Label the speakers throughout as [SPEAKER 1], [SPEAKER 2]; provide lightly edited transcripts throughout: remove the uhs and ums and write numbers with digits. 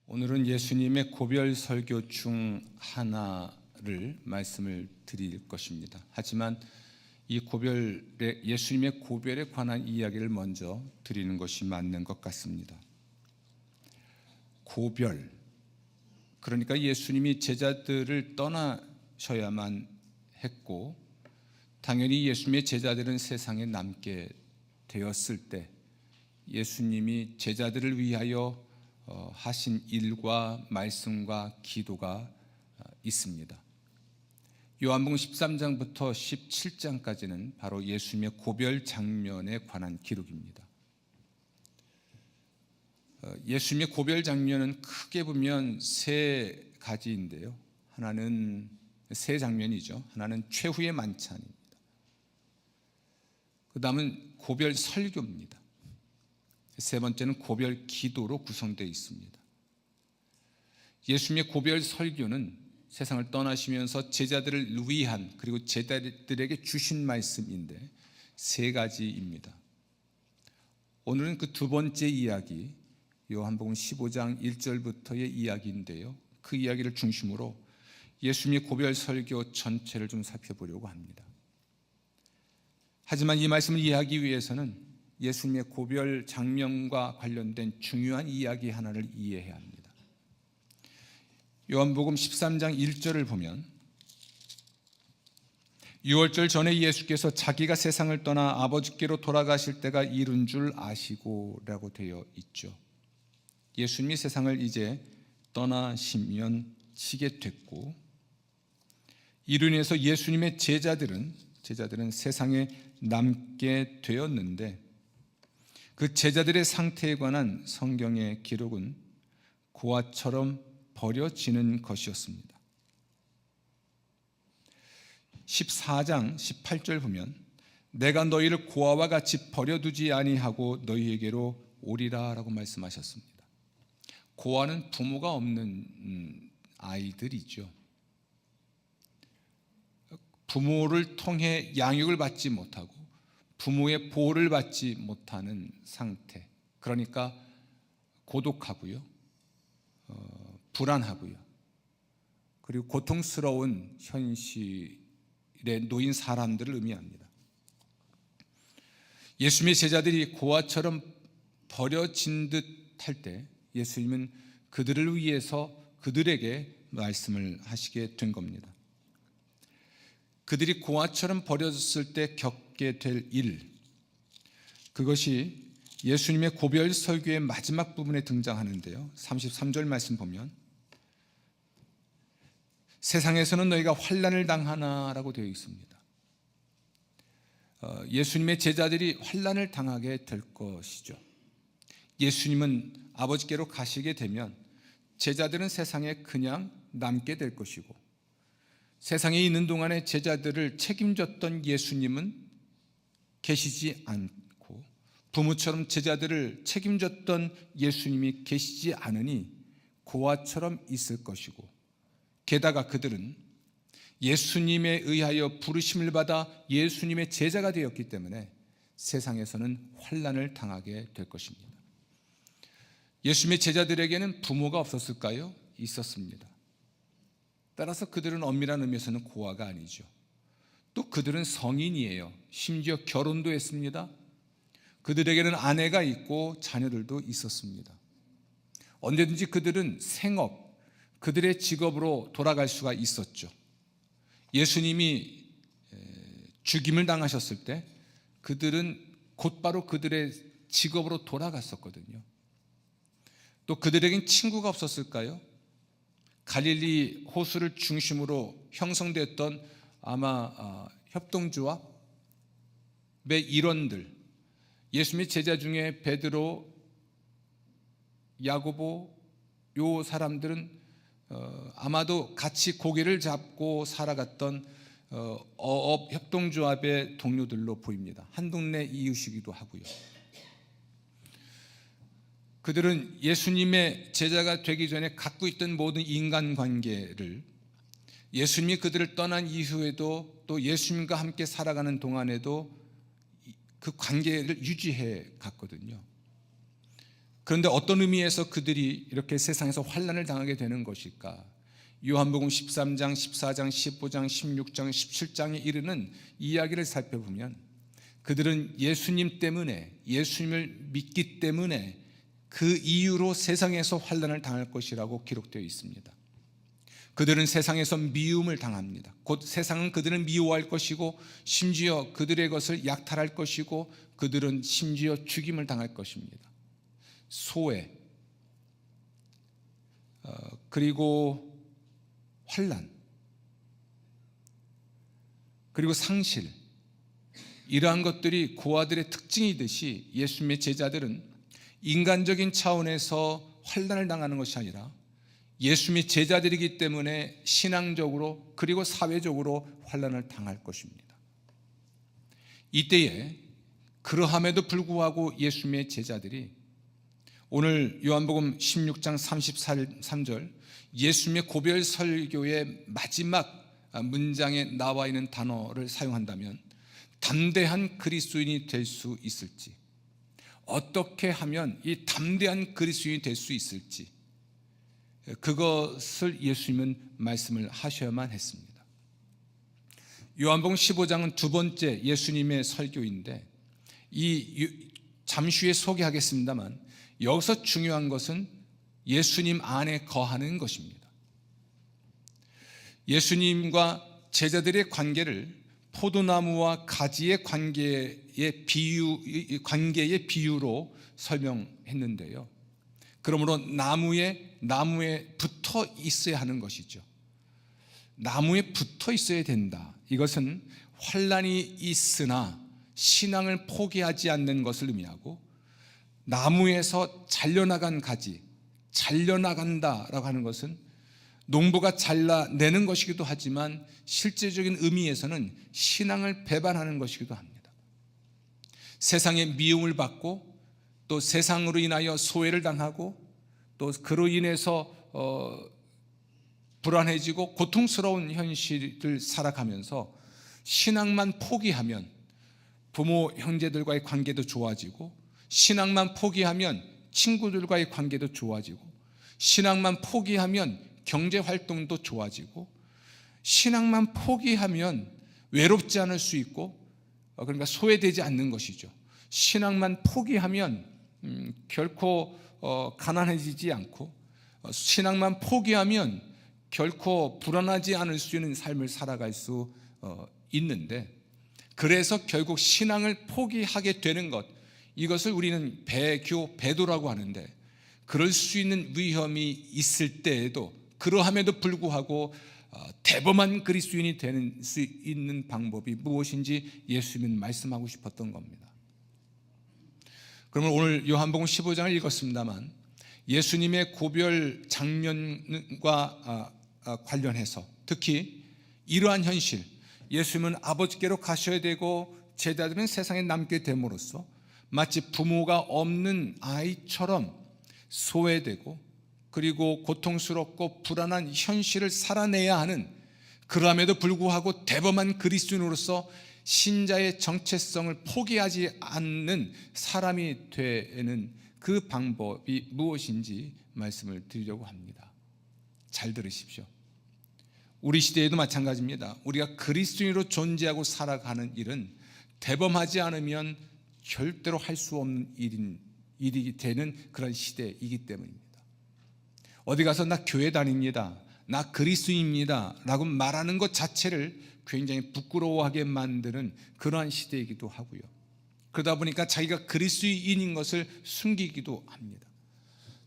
[SPEAKER 1] 오늘은 예수님의 고별 설교 중 하나를 말씀을 드릴 것입니다. 하지만 이 예수님의 고별에 관한 이야기를 먼저 드리는 것이 맞는 것 같습니다. 고별, 그러니까 예수님이 제자들을 떠나셔야만 했고, 당연히 예수님의 제자들은 세상에 남게 되었을 때 예수님이 제자들을 위하여 하신 일과 말씀과 기도가 있습니다. 요한복음 13장부터 17장까지는 바로 예수님의 고별 장면에 관한 기록입니다. 예수님의 고별 장면은 크게 보면 세 가지인데요. 하나는 세 장면이죠. 하나는 최후의 만찬입니다. 그 다음은 고별 설교입니다. 세 번째는 고별 기도로 구성되어 있습니다. 예수님의 고별 설교는 세상을 떠나시면서 제자들을 위한, 그리고 제자들에게 주신 말씀인데 세 가지입니다. 오늘은 그 두 번째 이야기, 요한복음 15장 1절부터의 이야기인데요, 그 이야기를 중심으로 예수님의 고별 설교 전체를 좀 살펴보려고 합니다. 하지만 이 말씀을 이해하기 위해서는 예수님의 고별 장면과 관련된 중요한 이야기 하나를 이해해야 합니다. 요한복음 13장 1절을 보면 6월절 전에 예수께서 자기가 세상을 떠나 아버지께로 돌아가실 때가 이른 줄 아시고 라고 되어 있죠. 예수님이 세상을 이제 떠나시면 치게 됐고, 이로 인해서 예수님의 제자들은 세상에 남게 되었는데, 그 제자들의 상태에 관한 성경의 기록은 고아처럼 버려지는 것이었습니다. 14장 18절 보면 내가 너희를 고아와 같이 버려두지 아니하고 너희에게로 오리라 라고 말씀하셨습니다. 고아는 부모가 없는 아이들이죠. 부모를 통해 양육을 받지 못하고 부모의 보호를 받지 못하는 상태, 그러니까 고독하고요, 불안하고요, 그리고 고통스러운 현실에 놓인 사람들을 의미합니다. 예수님의 제자들이 고아처럼 버려진 듯 할 때 예수님은 그들을 위해서 그들에게 말씀을 하시게 된 겁니다. 그들이 고아처럼 버려졌을 때 겪게 될 일, 그것이 예수님의 고별 설교의 마지막 부분에 등장하는데요, 33절 말씀 보면 세상에서는 너희가 환난을 당하나 라고 되어 있습니다. 예수님의 제자들이 환난을 당하게 될 것이죠. 예수님은 아버지께로 가시게 되면 제자들은 세상에 그냥 남게 될 것이고, 세상에 있는 동안에 제자들을 책임졌던 예수님은 계시지 않고, 부모처럼 제자들을 책임졌던 예수님이 계시지 않으니 고아처럼 있을 것이고, 게다가 그들은 예수님에 의하여 부르심을 받아 예수님의 제자가 되었기 때문에 세상에서는 환난을 당하게 될 것입니다. 예수님의 제자들에게는 부모가 없었을까요? 있었습니다. 따라서 그들은 엄밀한 의미에서는 고아가 아니죠. 또 그들은 성인이에요. 심지어 결혼도 했습니다. 그들에게는 아내가 있고 자녀들도 있었습니다. 언제든지 그들은 생업, 그들의 직업으로 돌아갈 수가 있었죠. 예수님이 죽임을 당하셨을 때 그들은 곧바로 그들의 직업으로 돌아갔었거든요. 또 그들에겐 친구가 없었을까요? 갈릴리 호수를 중심으로 형성됐던 아마 협동조합의 일원들, 예수님의 제자 중에 베드로, 야고보, 요 사람들은 아마도 같이 고기를 잡고 살아갔던 어업 협동조합의 동료들로 보입니다. 한 동네 이웃이기도 하고요. 그들은 예수님의 제자가 되기 전에 갖고 있던 모든 인간관계를 예수님이 그들을 떠난 이후에도, 또 예수님과 함께 살아가는 동안에도 그 관계를 유지해 갔거든요. 그런데 어떤 의미에서 그들이 이렇게 세상에서 환난을 당하게 되는 것일까? 요한복음 13장, 14장, 15장, 16장, 17장에 이르는 이야기를 살펴보면 그들은 예수님 때문에, 예수님을 믿기 때문에 그 이유로 세상에서 환난을 당할 것이라고 기록되어 있습니다. 그들은 세상에서 미움을 당합니다. 곧 세상은 그들을 미워할 것이고 심지어 그들의 것을 약탈할 것이고 그들은 심지어 죽임을 당할 것입니다. 소외, 그리고 환난, 그리고 상실, 이러한 것들이 고아들의 특징이듯이 예수님의 제자들은 인간적인 차원에서 환난을 당하는 것이 아니라 예수님의 제자들이기 때문에 신앙적으로 그리고 사회적으로 환난을 당할 것입니다. 이때에 그러함에도 불구하고 예수님의 제자들이 오늘 요한복음 16장 33절 예수님의 고별 설교의 마지막 문장에 나와 있는 단어를 사용한다면 담대한 그리스도인이 될 수 있을지, 어떻게 하면 이 담대한 그리스도인이 될 수 있을지, 그것을 예수님은 말씀을 하셔야만 했습니다. 요한복음 15장은 두 번째 예수님의 설교인데 잠시 후에 소개하겠습니다만 여기서 중요한 것은 예수님 안에 거하는 것입니다. 예수님과 제자들의 관계를 포도나무와 가지의 관계의 비유로 설명했는데요. 그러므로 나무에 붙어 있어야 하는 것이죠. 나무에 붙어 있어야 된다. 이것은 환난이 있으나 신앙을 포기하지 않는 것을 의미하고, 나무에서 잘려나간 가지, 잘려나간다라고 하는 것은 농부가 잘라내는 것이기도 하지만 실제적인 의미에서는 신앙을 배반하는 것이기도 합니다. 세상의 미움을 받고 또 세상으로 인하여 소외를 당하고 또 그로 인해서 불안해지고 고통스러운 현실을 살아가면서 신앙만 포기하면 부모 형제들과의 관계도 좋아지고, 신앙만 포기하면 친구들과의 관계도 좋아지고, 신앙만 포기하면 경제활동도 좋아지고, 신앙만 포기하면 외롭지 않을 수 있고, 그러니까 소외되지 않는 것이죠. 신앙만 포기하면 결코 가난해지지 않고, 신앙만 포기하면 결코 불안하지 않을 수 있는 삶을 살아갈 수 있는데, 그래서 결국 신앙을 포기하게 되는 것, 이것을 우리는 배도라고 하는데, 그럴 수 있는 위험이 있을 때에도 그러함에도 불구하고 대범한 그리스도인이 되는 수 있는 방법이 무엇인지 예수님은 말씀하고 싶었던 겁니다. 그러면 오늘 요한복음 15장을 읽었습니다만 예수님의 고별 장면과 관련해서 특히 이러한 현실, 예수님은 아버지께로 가셔야 되고 제자들은 세상에 남게 됨으로써 마치 부모가 없는 아이처럼 소외되고 그리고 고통스럽고 불안한 현실을 살아내야 하는, 그럼에도 불구하고 대범한 그리스도인으로서 신자의 정체성을 포기하지 않는 사람이 되는 그 방법이 무엇인지 말씀을 드리려고 합니다. 잘 들으십시오. 우리 시대에도 마찬가지입니다. 우리가 그리스도인으로 존재하고 살아가는 일은 대범하지 않으면 절대로 할 수 없는 일이 되는 그런 시대이기 때문입니다. 어디 가서 나 교회 다닙니다, 나 그리스도인입니다 라고 말하는 것 자체를 굉장히 부끄러워하게 만드는 그러한 시대이기도 하고요. 그러다 보니까 자기가 그리스도인인 것을 숨기기도 합니다.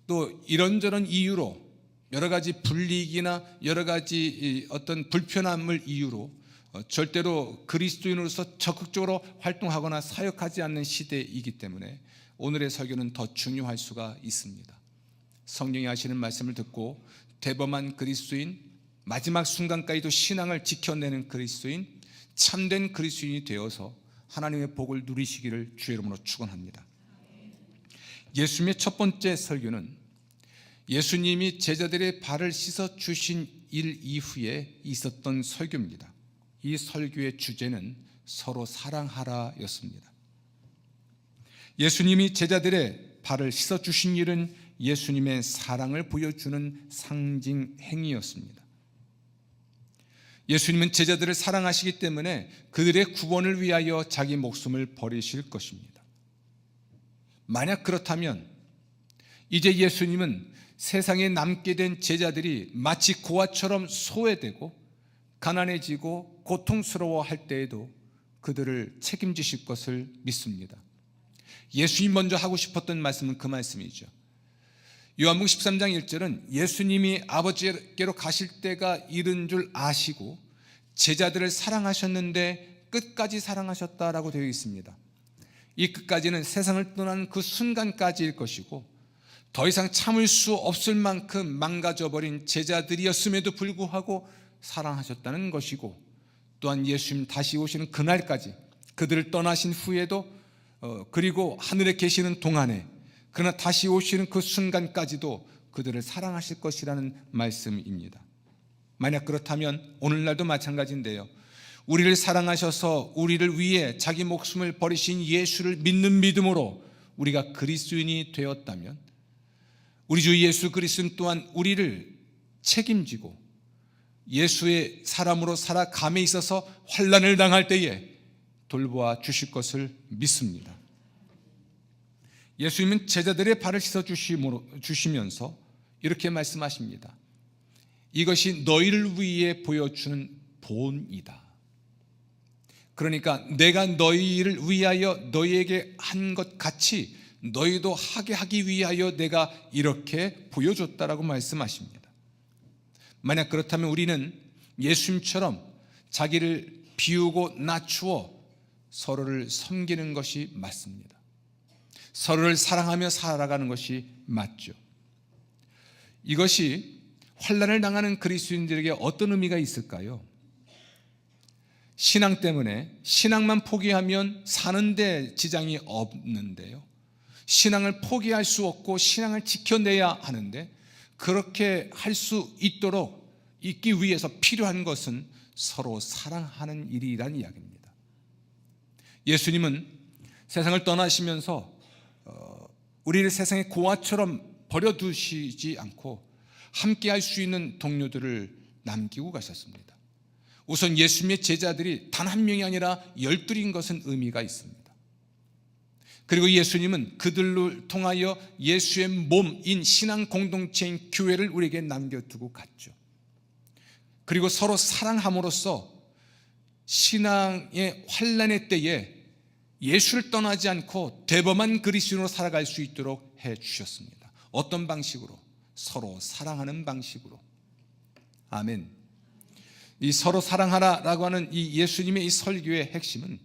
[SPEAKER 1] 또 이런저런 이유로 여러 가지 불이익이나 여러 가지 어떤 불편함을 이유로 절대로 그리스도인으로서 적극적으로 활동하거나 사역하지 않는 시대이기 때문에 오늘의 설교는 더 중요할 수가 있습니다. 성령이 하시는 말씀을 듣고 대범한 그리스도인, 마지막 순간까지도 신앙을 지켜내는 그리스도인, 참된 그리스도인이 되어서 하나님의 복을 누리시기를 주의 이름으로 축원합니다. 예수님의 첫 번째 설교는 예수님이 제자들의 발을 씻어 주신 일 이후에 있었던 설교입니다. 이 설교의 주제는 서로 사랑하라 였습니다. 예수님이 제자들의 발을 씻어주신 일은 예수님의 사랑을 보여주는 상징 행위였습니다. 예수님은 제자들을 사랑하시기 때문에 그들의 구원을 위하여 자기 목숨을 버리실 것입니다. 만약 그렇다면 이제 예수님은 세상에 남게 된 제자들이 마치 고아처럼 소외되고 가난해지고 고통스러워할 때에도 그들을 책임지실 것을 믿습니다. 예수님 먼저 하고 싶었던 말씀은 그 말씀이죠. 요한복음 13장 1절은 예수님이 아버지께로 가실 때가 이른 줄 아시고 제자들을 사랑하셨는데 끝까지 사랑하셨다라고 되어 있습니다. 이 끝까지는 세상을 떠나는 그 순간까지일 것이고 더 이상 참을 수 없을 만큼 망가져버린 제자들이었음에도 불구하고 사랑하셨다는 것이고, 또한 예수님 다시 오시는 그날까지 그들을 떠나신 후에도 그리고 하늘에 계시는 동안에 그러나 다시 오시는 그 순간까지도 그들을 사랑하실 것이라는 말씀입니다. 만약 그렇다면 오늘날도 마찬가지인데요, 우리를 사랑하셔서 우리를 위해 자기 목숨을 버리신 예수를 믿는 믿음으로 우리가 그리스도인이 되었다면 우리 주 예수 그리스도는 또한 우리를 책임지고 예수의 사람으로 살아감에 있어서 환난을 당할 때에 돌보아 주실 것을 믿습니다. 예수님은 제자들의 발을 씻어 주시면서 이렇게 말씀하십니다. 이것이 너희를 위해 보여주는 본이다. 그러니까 내가 너희를 위하여 너희에게 한 것 같이 너희도 하게 하기 위하여 내가 이렇게 보여줬다라고 말씀하십니다. 만약 그렇다면 우리는 예수님처럼 자기를 비우고 낮추어 서로를 섬기는 것이 맞습니다. 서로를 사랑하며 살아가는 것이 맞죠. 이것이 환난을 당하는 그리스도인들에게 어떤 의미가 있을까요? 신앙 때문에 신앙만 포기하면 사는데 지장이 없는데요, 신앙을 포기할 수 없고 신앙을 지켜내야 하는데 그렇게 할 수 있기 위해서 필요한 것은 서로 사랑하는 일이란 이야기입니다. 예수님은 세상을 떠나시면서 우리를 세상의 고아처럼 버려두시지 않고 함께 할 수 있는 동료들을 남기고 가셨습니다. 우선 예수님의 제자들이 단 한 명이 아니라 12인 것은 의미가 있습니다. 그리고 예수님은 그들을 통하여 예수의 몸인 신앙 공동체인 교회를 우리에게 남겨두고 갔죠. 그리고 서로 사랑함으로써 신앙의 환난의 때에 예수를 떠나지 않고 대범한 그리스도인으로 살아갈 수 있도록 해주셨습니다. 어떤 방식으로? 서로 사랑하는 방식으로. 아멘. 이 서로 사랑하라라고 하는 이 예수님의 이 설교의 핵심은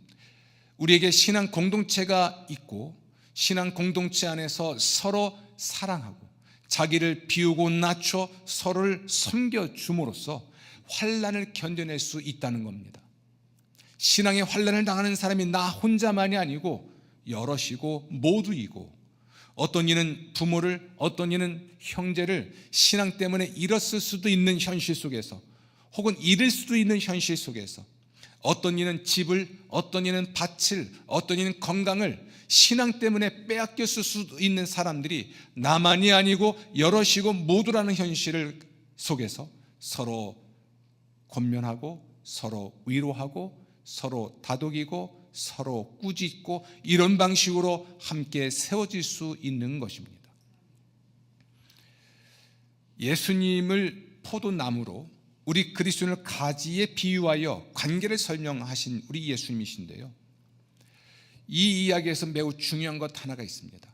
[SPEAKER 1] 우리에게 신앙 공동체가 있고 신앙 공동체 안에서 서로 사랑하고 자기를 비우고 낮춰 서로를 섬겨줌으로써 환난을 견뎌낼 수 있다는 겁니다. 신앙의 환난을 당하는 사람이 나 혼자만이 아니고 여럿이고 모두이고, 어떤 이는 부모를, 어떤 이는 형제를 신앙 때문에 잃었을 수도 있는 현실 속에서, 혹은 잃을 수도 있는 현실 속에서, 어떤 이는 집을, 어떤 이는 밭을, 어떤 이는 건강을 신앙 때문에 빼앗겼을 수도 있는 사람들이 나만이 아니고 여럿이고 모두라는 현실 속에서 서로 권면하고 서로 위로하고 서로 다독이고 서로 꾸짖고 이런 방식으로 함께 세워질 수 있는 것입니다. 예수님을 포도나무로 우리 그리스도인을 가지에 비유하여 관계를 설명하신 우리 예수님이신데요, 이 이야기에서 매우 중요한 것 하나가 있습니다.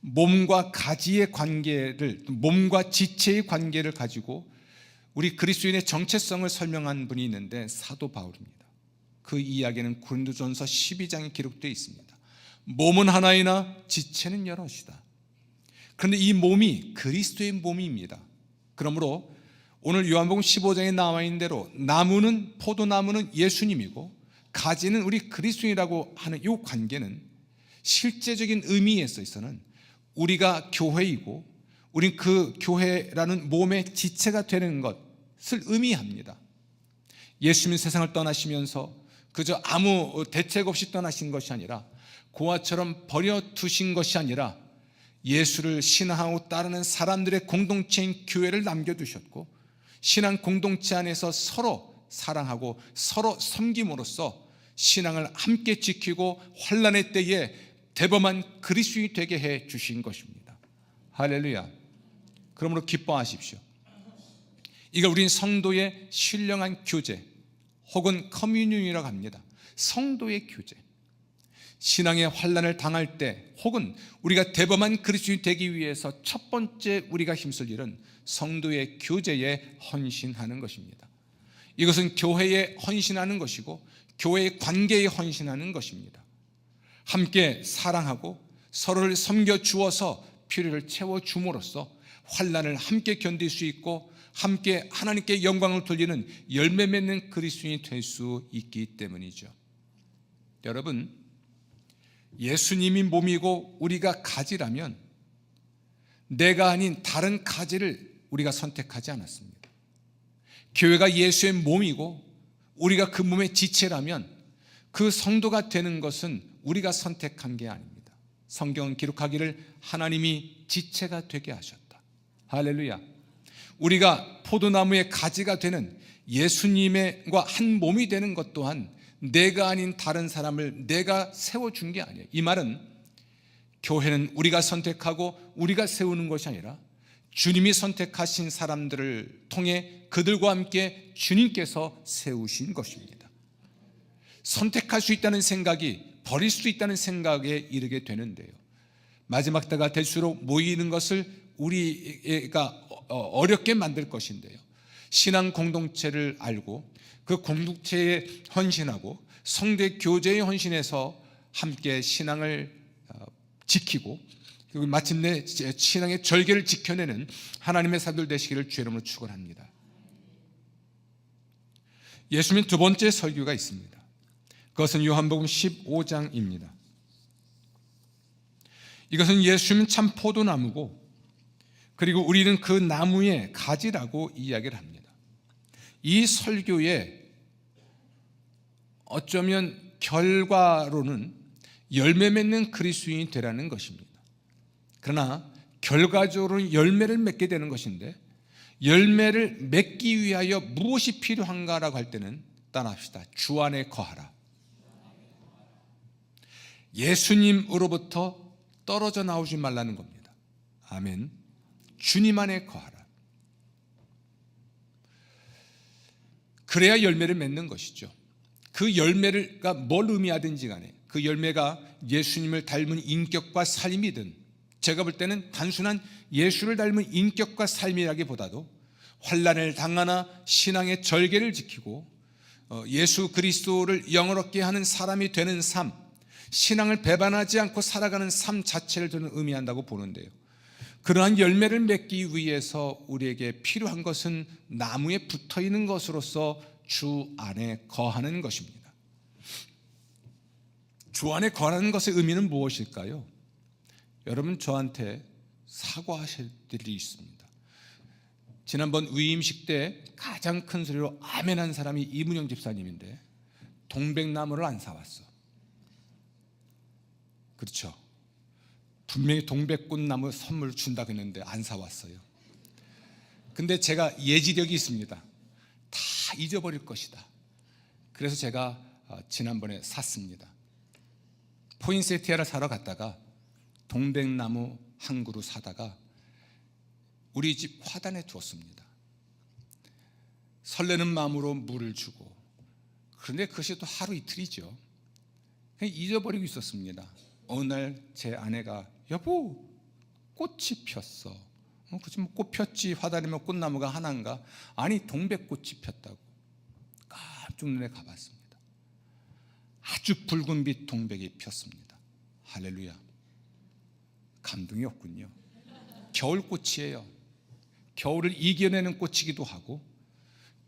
[SPEAKER 1] 몸과 가지의 관계를, 몸과 지체의 관계를 가지고 우리 그리스도인의 정체성을 설명한 분이 있는데 사도 바울입니다. 그 이야기는 고린도전서 12장에 기록되어 있습니다. 몸은 하나이나 지체는 여럿이다. 그런데 이 몸이 그리스도의 몸입니다. 그러므로 오늘 요한복음 15장에 나와 있는 대로 나무는, 포도나무는 예수님이고 가지는 우리 그리스도인이라고 하는 이 관계는 실제적인 의미에 있어서는 우리가 교회이고 우린 그 교회라는 몸의 지체가 되는 것을 의미합니다. 예수님은 세상을 떠나시면서 그저 아무 대책 없이 떠나신 것이 아니라 고아처럼 버려두신 것이 아니라 예수를 신앙하고 따르는 사람들의 공동체인 교회를 남겨두셨고, 신앙 공동체 안에서 서로 사랑하고 서로 섬김으로써 신앙을 함께 지키고 환난의 때에 대범한 그리스도인이 되게 해 주신 것입니다. 할렐루야. 그러므로 기뻐하십시오. 이걸 우린 성도의 신령한 교제 혹은 커뮤니언이라고 합니다. 성도의 교제. 신앙의 환난을 당할 때 혹은 우리가 대범한 그리스도인이 되기 위해서 첫 번째 우리가 힘쓸 일은 성도의 교제에 헌신하는 것입니다. 이것은 교회에 헌신하는 것이고 교회의 관계에 헌신하는 것입니다. 함께 사랑하고 서로를 섬겨 주어서 필요를 채워 줌으로써 환난을 함께 견딜 수 있고 함께 하나님께 영광을 돌리는 열매 맺는 그리스도인이 될 수 있기 때문이죠. 여러분, 예수님이 몸이고 우리가 가지라면 내가 아닌 다른 가지를 우리가 선택하지 않았습니다. 교회가 예수의 몸이고 우리가 그 몸의 지체라면 그 성도가 되는 것은 우리가 선택한 게 아닙니다. 성경은 기록하기를 하나님이 지체가 되게 하셨다. 할렐루야. 우리가 포도나무의 가지가 되는 예수님과 한 몸이 되는 것 또한 내가 아닌 다른 사람을 내가 세워준 게 아니에요. 이 말은 교회는 우리가 선택하고 우리가 세우는 것이 아니라 주님이 선택하신 사람들을 통해 그들과 함께 주님께서 세우신 것입니다. 선택할 수 있다는 생각이 버릴 수 있다는 생각에 이르게 되는데요, 마지막 때가 될수록 모이는 것을 우리가 어렵게 만들 것인데요, 신앙 공동체를 알고 그 공동체에 헌신하고 성대 교제에 헌신해서 함께 신앙을 지키고 그리고 마침내 신앙의 절개를 지켜내는 하나님의 사람들 되시기를 주의 이름으로 축원합니다. 예수님 두 번째 설교가 있습니다. 그것은 요한복음 15장입니다. 이것은 예수님은 참 포도나무고 그리고 우리는 그 나무의 가지라고 이야기를 합니다. 이 설교의 어쩌면 결과로는 열매 맺는 그리스도인이 되라는 것입니다. 그러나 결과적으로는 열매를 맺게 되는 것인데, 열매를 맺기 위하여 무엇이 필요한가라고 할 때는 따라합시다. 주 안에 거하라. 예수님으로부터 떨어져 나오지 말라는 겁니다. 아멘. 주님 안에 거하라. 그래야 열매를 맺는 것이죠. 그 열매가 뭘 의미하든지 간에 그 열매가 예수님을 닮은 인격과 삶이든, 제가 볼 때는 단순한 예수를 닮은 인격과 삶이라기보다도 환난을 당하나 신앙의 절개를 지키고 예수 그리스도를 영어롭게 하는 사람이 되는 삶, 신앙을 배반하지 않고 살아가는 삶 자체를 저는 의미한다고 보는데요, 그러한 열매를 맺기 위해서 우리에게 필요한 것은 나무에 붙어있는 것으로서 주 안에 거하는 것입니다. 주 안에 거하는 것의 의미는 무엇일까요? 여러분, 저한테 사과하실 일이 있습니다. 지난번 위임식 때 가장 큰 소리로 아멘 한 사람이 이문영 집사님인데 동백나무를 안 사왔어. 그렇죠? 분명히 동백꽃나무 선물 준다고 했는데 안 사왔어요. 근데 제가 예지력이 있습니다. 다 잊어버릴 것이다. 그래서 제가 지난번에 샀습니다. 포인세티아를 사러 갔다가 동백나무 한 그루 사다가 우리 집 화단에 두었습니다. 설레는 마음으로 물을 주고, 그런데 그것이 또 하루 이틀이죠. 그냥 잊어버리고 있었습니다. 어느 날 제 아내가 여보, 꽃이 폈어. 그치, 뭐 꽃 폈지, 화단이면 꽃나무가 하나인가? 아니, 동백꽃이 폈다고. 깜짝 눈에 가봤습니다. 아주 붉은빛 동백이 폈습니다. 할렐루야. 감동이 없군요. 겨울꽃이에요. 겨울을 이겨내는 꽃이기도 하고,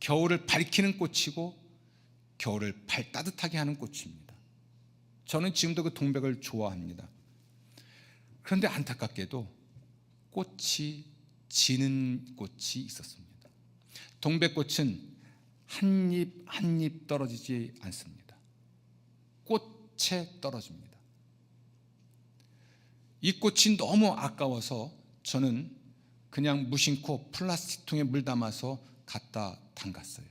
[SPEAKER 1] 겨울을 밝히는 꽃이고, 겨울을 따뜻하게 하는 꽃입니다. 저는 지금도 그 동백을 좋아합니다. 그런데 안타깝게도 꽃이 지는 꽃이 있었습니다. 동백꽃은 한 잎 한 잎 떨어지지 않습니다. 꽃에 떨어집니다. 이 꽃이 너무 아까워서 저는 그냥 무심코 플라스틱 통에 물 담아서 갖다 담갔어요.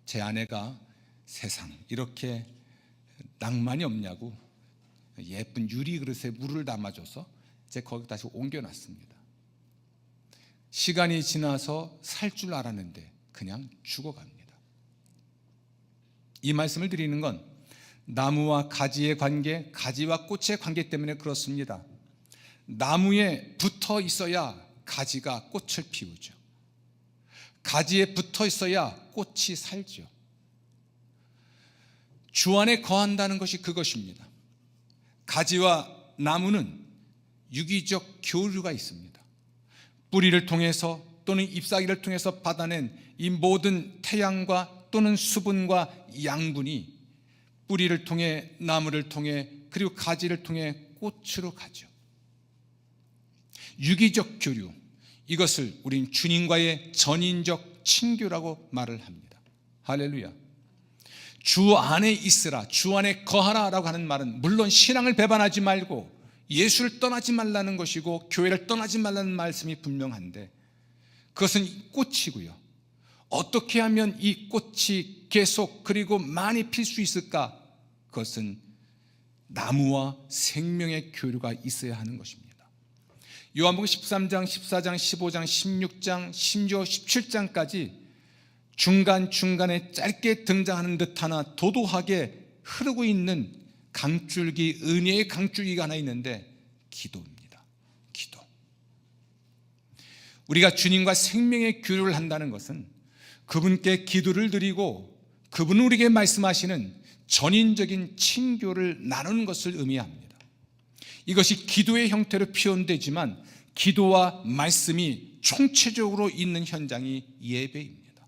[SPEAKER 1] 제 아내가 세상 이렇게 낭만이 없냐고 예쁜 유리 그릇에 물을 담아줘서 제가 거기 다시 옮겨놨습니다. 시간이 지나서 살 줄 알았는데 그냥 죽어갑니다. 이 말씀을 드리는 건 나무와 가지의 관계, 가지와 꽃의 관계 때문에 그렇습니다. 나무에 붙어 있어야 가지가 꽃을 피우죠. 가지에 붙어 있어야 꽃이 살죠. 주 안에 거한다는 것이 그것입니다. 가지와 나무는 유기적 교류가 있습니다. 뿌리를 통해서 또는 잎사귀를 통해서 받아낸 이 모든 태양과 또는 수분과 양분이 뿌리를 통해 나무를 통해 그리고 가지를 통해 꽃으로 가죠. 유기적 교류, 이것을 우린 주님과의 전인적 친교라고 말을 합니다. 할렐루야. 주 안에 있으라, 주 안에 거하라 라고 하는 말은 물론 신앙을 배반하지 말고 예수를 떠나지 말라는 것이고 교회를 떠나지 말라는 말씀이 분명한데, 그것은 꽃이고요. 어떻게 하면 이 꽃이 계속 그리고 많이 필 수 있을까? 그것은 나무와 생명의 교류가 있어야 하는 것입니다. 요한복음 13장, 14장, 15장, 16장, 심지어 17장까지 중간중간에 짧게 등장하는 듯 하나 도도하게 흐르고 있는 강줄기, 은혜의 강줄기가 하나 있는데 기도입니다. 기도. 우리가 주님과 생명의 교류를 한다는 것은 그분께 기도를 드리고 그분 우리에게 말씀하시는 전인적인 친교를 나누는 것을 의미합니다. 이것이 기도의 형태로 표현되지만 기도와 말씀이 총체적으로 있는 현장이 예배입니다.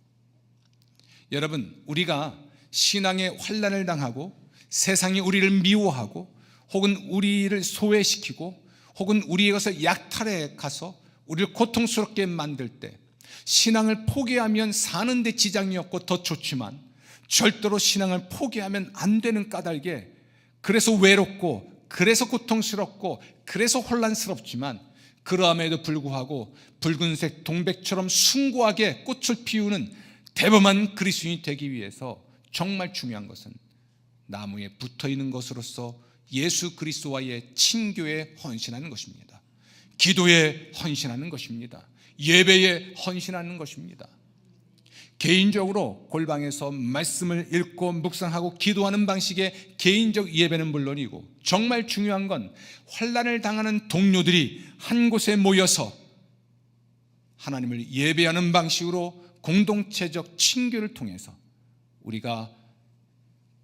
[SPEAKER 1] 여러분, 우리가 신앙의 환난을 당하고 세상이 우리를 미워하고 혹은 우리를 소외시키고 혹은 우리의 것을 약탈해 가서 우리를 고통스럽게 만들 때 신앙을 포기하면 사는 데 지장이 없고 더 좋지만 절대로 신앙을 포기하면 안 되는 까닭에 그래서 외롭고 그래서 고통스럽고 그래서 혼란스럽지만 그러함에도 불구하고 붉은색 동백처럼 숭고하게 꽃을 피우는 대범한 그리스도인이 되기 위해서 정말 중요한 것은 나무에 붙어있는 것으로서 예수 그리스도와의 친교에 헌신하는 것입니다. 기도에 헌신하는 것입니다. 예배에 헌신하는 것입니다. 개인적으로 골방에서 말씀을 읽고 묵상하고 기도하는 방식의 개인적 예배는 물론이고 정말 중요한 건 환난을 당하는 동료들이 한 곳에 모여서 하나님을 예배하는 방식으로 공동체적 친교를 통해서 우리가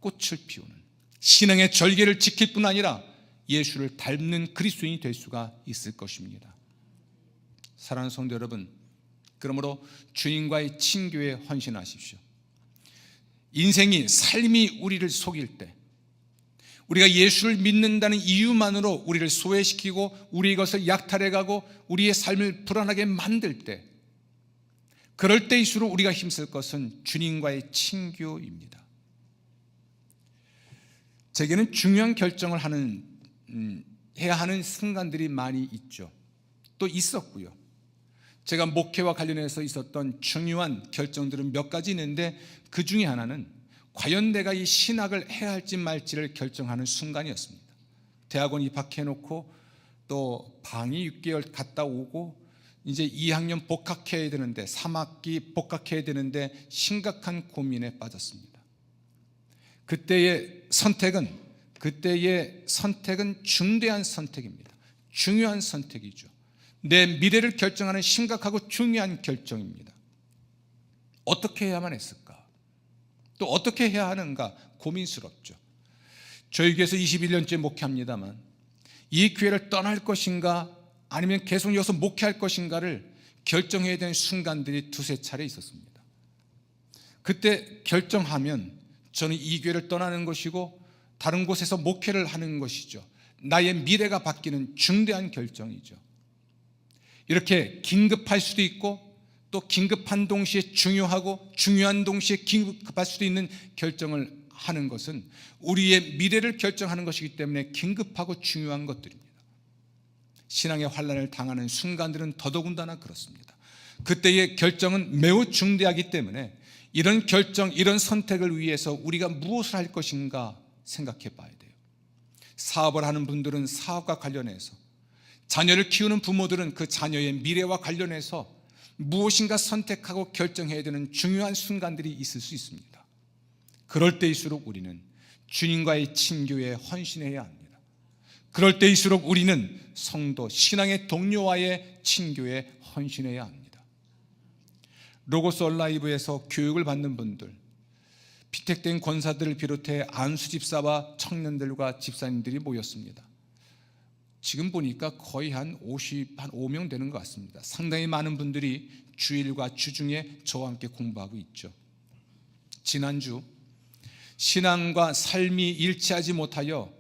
[SPEAKER 1] 꽃을 피우는 신앙의 절개를 지킬 뿐 아니라 예수를 닮는 그리스도인이 될 수가 있을 것입니다. 사랑하는 성도 여러분, 그러므로 주님과의 친교에 헌신하십시오. 인생이 삶이 우리를 속일 때 우리가 예수를 믿는다는 이유만으로 우리를 소외시키고 우리의 것을 약탈해가고 우리의 삶을 불안하게 만들 때 그럴 때일수록 우리가 힘쓸 것은 주님과의 친교입니다. 제게는 중요한 결정을 해야 하는 순간들이 많이 있죠. 또 있었고요. 제가 목회와 관련해서 있었던 중요한 결정들은 몇 가지 있는데 그 중에 하나는 과연 내가 이 신학을 해야 할지 말지를 결정하는 순간이었습니다. 대학원 입학해놓고 또 방이 6개월 갔다 오고 이제 2학년 복학해야 되는데 3학기 복학해야 되는데 심각한 고민에 빠졌습니다. 그때의 선택은 중대한 선택입니다. 중요한 선택이죠. 내 미래를 결정하는 심각하고 중요한 결정입니다. 어떻게 해야만 했을까? 또 어떻게 해야 하는가 고민스럽죠. 저희 교회에서 21년째 목회합니다만 이 교회를 떠날 것인가 아니면 계속 여기서 목회할 것인가를 결정해야 되는 순간들이 두세 차례 있었습니다. 그때 결정하면 저는 이 교회를 떠나는 것이고 다른 곳에서 목회를 하는 것이죠. 나의 미래가 바뀌는 중대한 결정이죠. 이렇게 긴급할 수도 있고 또 긴급한 동시에 중요하고 중요한 동시에 긴급할 수도 있는 결정을 하는 것은 우리의 미래를 결정하는 것이기 때문에 긴급하고 중요한 것들입니다. 신앙의 환난을 당하는 순간들은 더더군다나 그렇습니다. 그때의 결정은 매우 중대하기 때문에 이런 결정, 이런 선택을 위해서 우리가 무엇을 할 것인가 생각해 봐야 돼요. 사업을 하는 분들은 사업과 관련해서, 자녀를 키우는 부모들은 그 자녀의 미래와 관련해서 무엇인가 선택하고 결정해야 되는 중요한 순간들이 있을 수 있습니다. 그럴 때일수록 우리는 주님과의 친교에 헌신해야 합니다. 그럴 때일수록 우리는 성도, 신앙의 동료와의 친교에 헌신해야 합니다. 로고스 온라이브에서 교육을 받는 분들, 피택된 권사들을 비롯해 안수 집사와 청년들과 집사님들이 모였습니다. 지금 보니까 거의 한 5명 되는 것 같습니다. 상당히 많은 분들이 주일과 주중에 저와 함께 공부하고 있죠. 지난주 신앙과 삶이 일치하지 못하여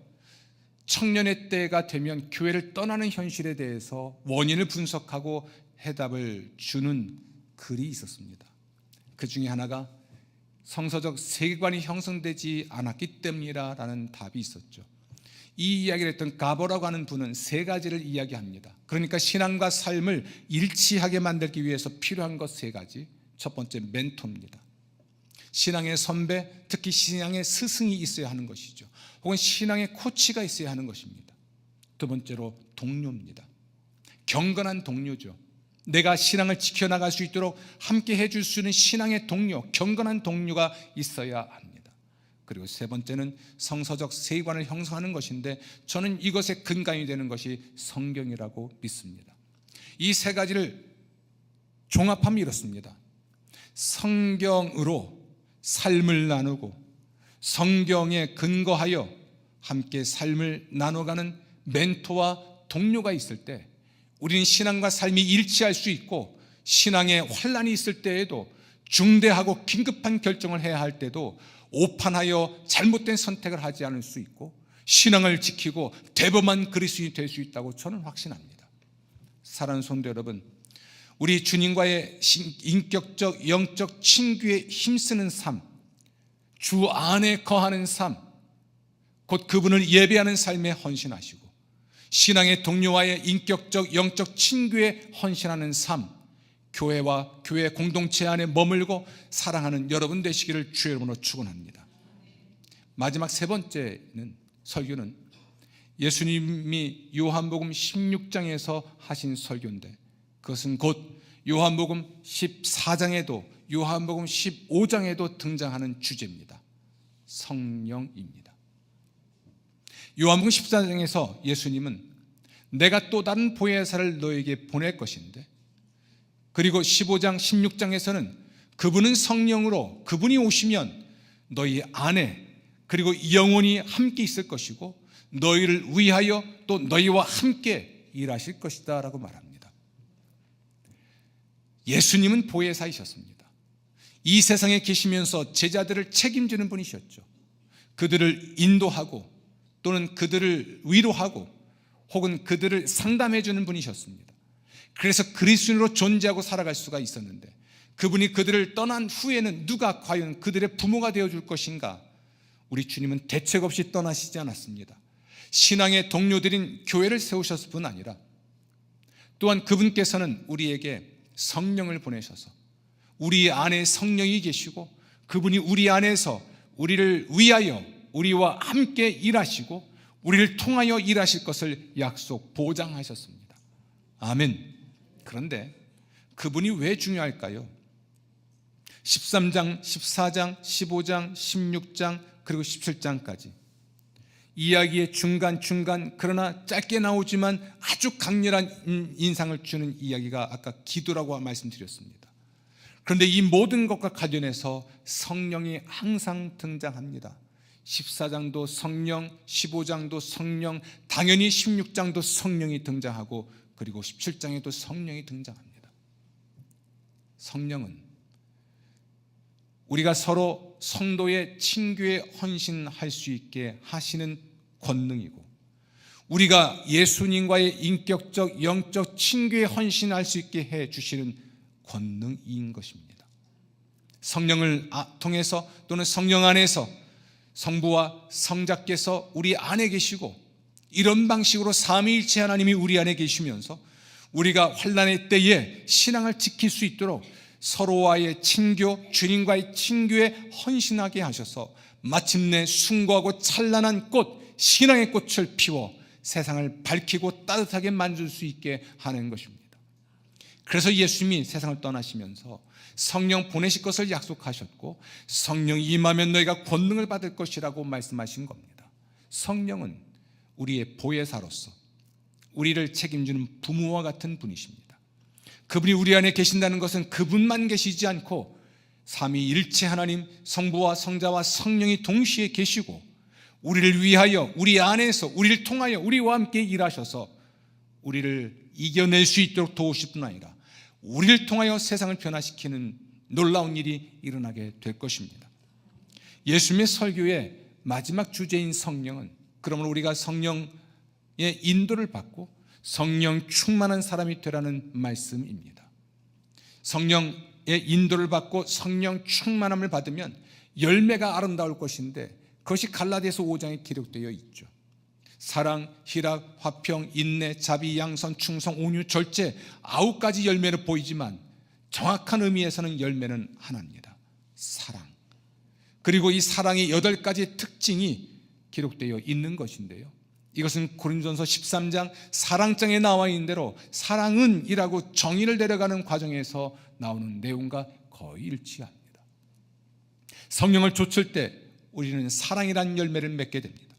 [SPEAKER 1] 청년의 때가 되면 교회를 떠나는 현실에 대해서 원인을 분석하고 해답을 주는 글이 있었습니다. 그 중에 하나가 성서적 세계관이 형성되지 않았기 때문이라는 답이 있었죠. 이 이야기를 했던 가보라고 하는 분은 세 가지를 이야기합니다. 그러니까 신앙과 삶을 일치하게 만들기 위해서 필요한 것 세 가지. 첫 번째, 멘토입니다. 신앙의 선배, 특히 신앙의 스승이 있어야 하는 것이죠. 혹은 신앙의 코치가 있어야 하는 것입니다. 두 번째로, 동료입니다. 경건한 동료죠. 내가 신앙을 지켜나갈 수 있도록 함께 해줄 수 있는 신앙의 동료, 경건한 동료가 있어야 합니다. 그리고 세 번째는 성서적 세계관을 형성하는 것인데, 저는 이것의 근간이 되는 것이 성경이라고 믿습니다. 이 세 가지를 종합하면 이렇습니다. 성경으로 삶을 나누고 성경에 근거하여 함께 삶을 나눠가는 멘토와 동료가 있을 때 우리는 신앙과 삶이 일치할 수 있고, 신앙의 환난이 있을 때에도, 중대하고 긴급한 결정을 해야 할 때도 오판하여 잘못된 선택을 하지 않을 수 있고, 신앙을 지키고 대범한 그리스도인이 될 수 있다고 저는 확신합니다. 사랑하는 성도 여러분, 우리 주님과의 인격적 영적 친교에 힘쓰는 삶, 주 안에 거하는 삶, 곧 그분을 예배하는 삶에 헌신하시고 신앙의 동료와의 인격적 영적 친교에 헌신하는 삶, 교회와 교회 공동체 안에 머물고 사랑하는 여러분 되시기를 주의 이름으로 축원합니다. 마지막 세 번째는, 설교는 예수님이 요한복음 16장에서 하신 설교인데, 그것은 곧 요한복음 14장에도 요한복음 15장에도 등장하는 주제입니다. 성령입니다. 요한복음 14장에서 예수님은 내가 또 다른 보혜사를 너에게 보낼 것인데, 그리고 15장 16장에서는 그분은 성령으로, 그분이 오시면 너희 안에 그리고 영원히 함께 있을 것이고 너희를 위하여 또 너희와 함께 일하실 것이다 라고 말합니다. 예수님은 보혜사이셨습니다. 이 세상에 계시면서 제자들을 책임지는 분이셨죠. 그들을 인도하고 또는 그들을 위로하고 혹은 그들을 상담해 주는 분이셨습니다. 그래서 그리스도인으로 존재하고 살아갈 수가 있었는데, 그분이 그들을 떠난 후에는 누가 과연 그들의 부모가 되어줄 것인가? 우리 주님은 대책 없이 떠나시지 않았습니다. 신앙의 동료들인 교회를 세우셨을 뿐 아니라 또한 그분께서는 우리에게 성령을 보내셔서 우리 안에 성령이 계시고 그분이 우리 안에서 우리를 위하여 우리와 함께 일하시고 우리를 통하여 일하실 것을 약속, 보장하셨습니다. 아멘. 그런데 그분이 왜 중요할까요? 13장, 14장, 15장, 16장 그리고 17장까지 이야기의 중간 그러나 짧게 나오지만 아주 강렬한 인상을 주는 이야기가 아까 기도라고 말씀드렸습니다. 그런데 이 모든 것과 관련해서 성령이 항상 등장합니다. 14장도 성령, 15장도 성령, 당연히 16장도 성령이 등장하고 그리고 17장에도 성령이 등장합니다. 성령은 우리가 서로 성도의 친교에 헌신할 수 있게 하시는 권능이고, 우리가 예수님과의 인격적 영적 친교에 헌신할 수 있게 해 주시는 권능인 것입니다. 성령을 통해서 또는 성령 안에서 성부와 성자께서 우리 안에 계시고 이런 방식으로 삼위일체 하나님이 우리 안에 계시면서 우리가 환난의 때에 신앙을 지킬 수 있도록 서로와의 친교, 주님과의 친교에 헌신하게 하셔서 마침내 숭고하고 찬란한 꽃, 신앙의 꽃을 피워 세상을 밝히고 따뜻하게 만들 수 있게 하는 것입니다. 그래서 예수님이 세상을 떠나시면서 성령 보내실 것을 약속하셨고, 성령이 임하면 너희가 권능을 받을 것이라고 말씀하신 겁니다. 성령은 우리의 보혜사로서 우리를 책임지는 부모와 같은 분이십니다. 그분이 우리 안에 계신다는 것은 그분만 계시지 않고 삼위일체 하나님, 성부와 성자와 성령이 동시에 계시고 우리를 위하여, 우리 안에서, 우리를 통하여 우리와 함께 일하셔서 우리를 이겨낼 수 있도록 도우실 뿐 아니라 우리를 통하여 세상을 변화시키는 놀라운 일이 일어나게 될 것입니다. 예수님의 설교의 마지막 주제인 성령은, 그러므로 우리가 성령의 인도를 받고 성령 충만한 사람이 되라는 말씀입니다. 성령의 인도를 받고 성령 충만함을 받으면 열매가 아름다울 것인데, 그것이 갈라디아서 5장에 기록되어 있죠. 사랑, 희락, 화평, 인내, 자비, 양선, 충성, 온유, 절제, 9가지 열매를 보이지만 정확한 의미에서는 열매는 하나입니다. 사랑. 그리고 이 사랑의 8가지 특징이 기록되어 있는 것인데요, 이것은 고린도전서 13장 사랑장에 나와 있는 대로 사랑은 이라고 정의를 내려가는 과정에서 나오는 내용과 거의 일치합니다. 성령을 좇을 때 우리는 사랑이라는 열매를 맺게 됩니다.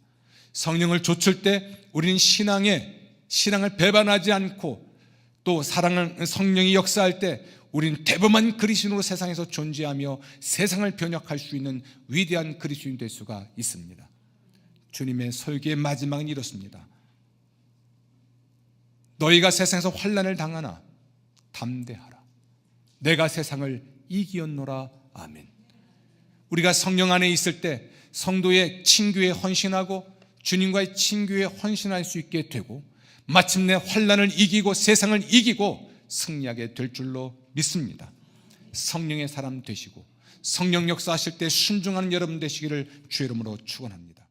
[SPEAKER 1] 성령을 좇을 때 우리는 신앙을 배반하지 않고, 또 성령이 역사할 때 우리는 대범한 그리스도인으로 세상에서 존재하며 세상을 변혁할 수 있는 위대한 그리스도인 될 수가 있습니다. 주님의 설교의 마지막은 이렇습니다. 너희가 세상에서 환난을 당하나 담대하라. 내가 세상을 이기었노라. 아멘. 우리가 성령 안에 있을 때 성도의 친교에 헌신하고 주님과의 친교에 헌신할 수 있게 되고, 마침내 환난을 이기고 세상을 이기고 승리하게 될 줄로 믿습니다. 성령의 사람 되시고 성령 역사하실 때 순종하는 여러분 되시기를 주의 이름으로 축원합니다.